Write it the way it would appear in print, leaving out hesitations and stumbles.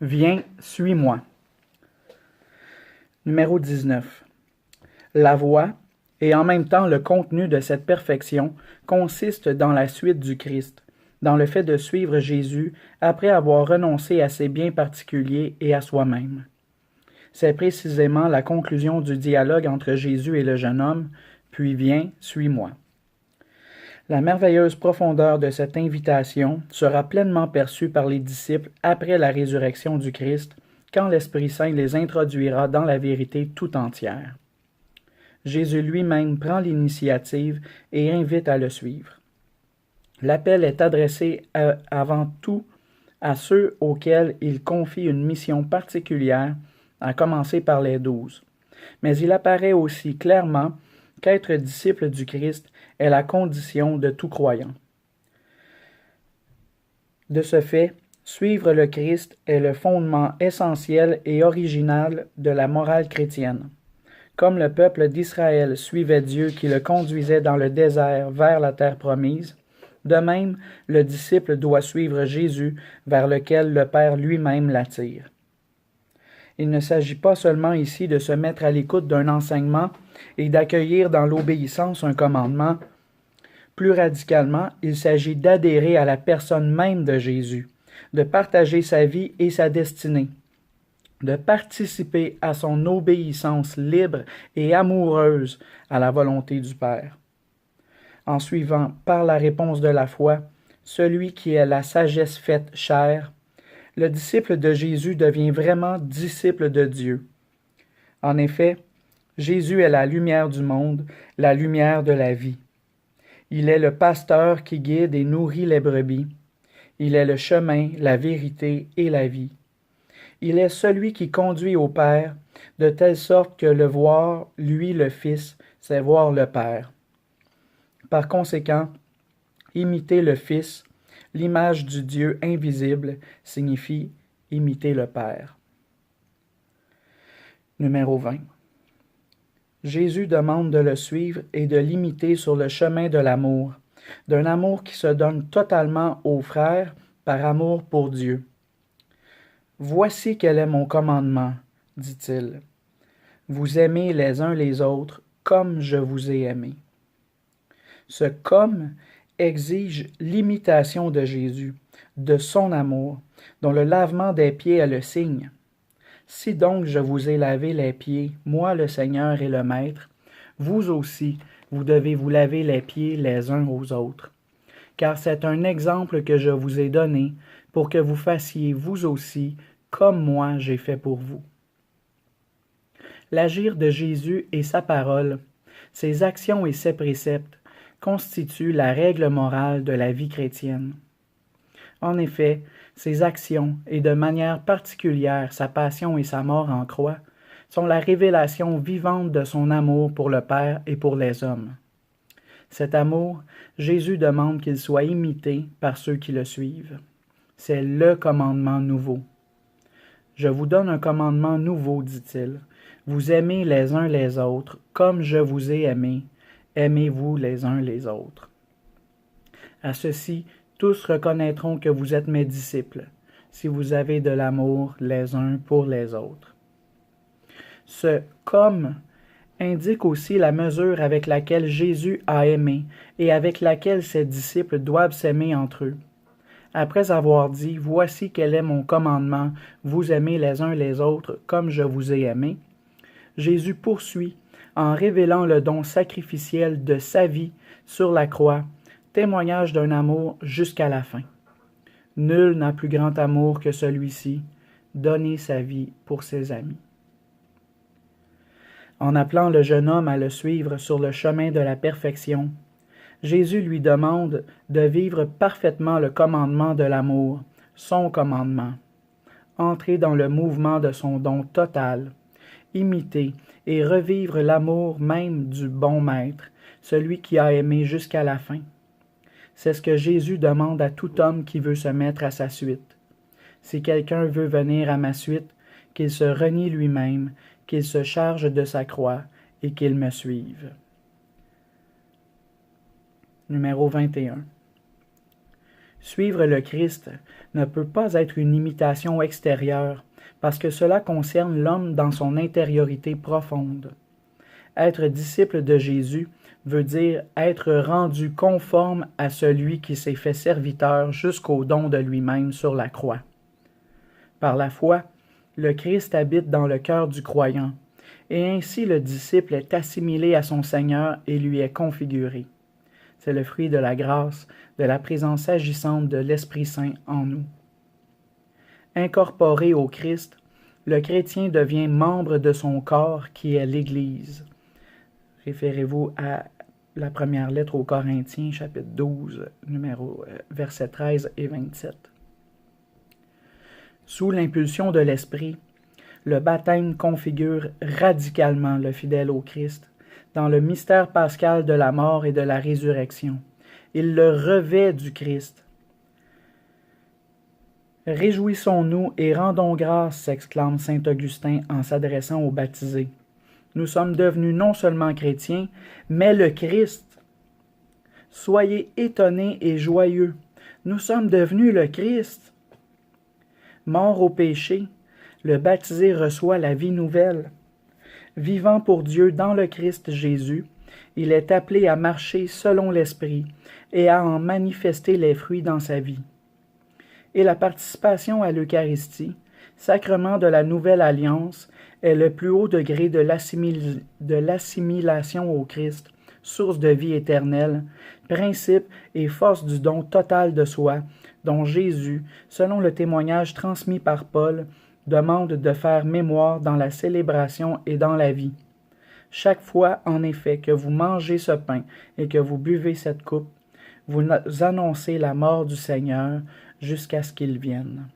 Viens, suis-moi. Numéro 19. La voie, et en même temps le contenu de cette perfection, consiste dans la suite du Christ, dans le fait de suivre Jésus après avoir renoncé à ses biens particuliers et à soi-même. C'est précisément la conclusion du dialogue entre Jésus et le jeune homme, puis viens, suis-moi. La merveilleuse profondeur de cette invitation sera pleinement perçue par les disciples après la résurrection du Christ, quand l'Esprit Saint les introduira dans la vérité tout entière. Jésus lui-même prend l'initiative et invite à le suivre. L'appel est adressé avant tout à ceux auxquels il confie une mission particulière, à commencer par les 12. Mais il apparaît aussi clairement qu'être disciple du Christ est la condition de tout croyant. De ce fait, suivre le Christ est le fondement essentiel et original de la morale chrétienne. Comme le peuple d'Israël suivait Dieu qui le conduisait dans le désert vers la terre promise, de même, le disciple doit suivre Jésus vers lequel le Père lui-même l'attire. Il ne s'agit pas seulement ici de se mettre à l'écoute d'un enseignement et d'accueillir dans l'obéissance un commandement. Plus radicalement, il s'agit d'adhérer à la personne même de Jésus, de partager sa vie et sa destinée, de participer à son obéissance libre et amoureuse à la volonté du Père. En suivant par la réponse de la foi celui qui est la sagesse faite chair, le disciple de Jésus devient vraiment disciple de Dieu. En effet, Jésus est la lumière du monde, la lumière de la vie. Il est le pasteur qui guide et nourrit les brebis. Il est le chemin, la vérité et la vie. Il est celui qui conduit au Père, de telle sorte que le voir, lui le Fils, c'est voir le Père. Par conséquent, imiter le Fils, l'image du Dieu invisible, signifie imiter le Père. Numéro 20. Jésus demande de le suivre et de l'imiter sur le chemin de l'amour, d'un amour qui se donne totalement aux frères par amour pour Dieu. « Voici quel est mon commandement, dit-il. Vous aimez les uns les autres comme je vous ai aimé. » Ce « comme » exige l'imitation de Jésus, de son amour, dont le lavement des pieds est le signe. Si donc je vous ai lavé les pieds, moi le Seigneur et le Maître, vous aussi, vous devez vous laver les pieds les uns aux autres. Car c'est un exemple que je vous ai donné pour que vous fassiez vous aussi comme moi j'ai fait pour vous. L'agir de Jésus et sa parole, ses actions et ses préceptes, constituent la règle morale de la vie chrétienne. En effet, ses actions, et de manière particulière sa passion et sa mort en croix, sont la révélation vivante de son amour pour le Père et pour les hommes. Cet amour, Jésus demande qu'il soit imité par ceux qui le suivent. C'est le commandement nouveau. « Je vous donne un commandement nouveau, dit-il. Vous aimez les uns les autres, comme je vous ai aimé. Aimez-vous les uns les autres. » À ceci, tous reconnaîtront que vous êtes mes disciples, si vous avez de l'amour les uns pour les autres. Ce « comme » indique aussi la mesure avec laquelle Jésus a aimé et avec laquelle ses disciples doivent s'aimer entre eux. Après avoir dit « Voici quel est mon commandement, vous aimez les uns les autres comme je vous ai aimé », Jésus poursuit en révélant le don sacrificiel de sa vie sur la croix, témoignage d'un amour jusqu'à la fin. Nul n'a plus grand amour que celui-ci, donner sa vie pour ses amis. En appelant le jeune homme à le suivre sur le chemin de la perfection, Jésus lui demande de vivre parfaitement le commandement de l'amour, son commandement, entrer dans le mouvement de son don total, imiter et revivre l'amour même du bon maître, celui qui a aimé jusqu'à la fin. C'est ce que Jésus demande à tout homme qui veut se mettre à sa suite. Si quelqu'un veut venir à ma suite, qu'il se renie lui-même, qu'il se charge de sa croix et qu'il me suive. Numéro 21. Suivre le Christ ne peut pas être une imitation extérieure, parce que cela concerne l'homme dans son intériorité profonde. Être disciple de Jésus veut dire être rendu conforme à celui qui s'est fait serviteur jusqu'au don de lui-même sur la croix. Par la foi, le Christ habite dans le cœur du croyant, et ainsi le disciple est assimilé à son Seigneur et lui est configuré. C'est le fruit de la grâce, de la présence agissante de l'Esprit Saint en nous. Incorporé au Christ, le chrétien devient membre de son corps qui est l'Église. Référez-vous à la première lettre aux Corinthiens, chapitre 12, versets 13 et 27. Sous l'impulsion de l'Esprit, le baptême configure radicalement le fidèle au Christ dans le mystère pascal de la mort et de la résurrection. Il le revêt du Christ. Réjouissons-nous et rendons grâce, s'exclame saint Augustin en s'adressant aux baptisés. Nous sommes devenus non seulement chrétiens, mais le Christ. Soyez étonnés et joyeux. Nous sommes devenus le Christ. Mort au péché, le baptisé reçoit la vie nouvelle. Vivant pour Dieu dans le Christ Jésus, il est appelé à marcher selon l'Esprit et à en manifester les fruits dans sa vie. Et la participation à l'Eucharistie, sacrement de la nouvelle alliance, est le plus haut degré de l'assimilation au Christ, source de vie éternelle, principe et force du don total de soi, dont Jésus, selon le témoignage transmis par Paul, demande de faire mémoire dans la célébration et dans la vie. Chaque fois, en effet, que vous mangez ce pain et que vous buvez cette coupe, vous annoncez la mort du Seigneur jusqu'à ce qu'il vienne.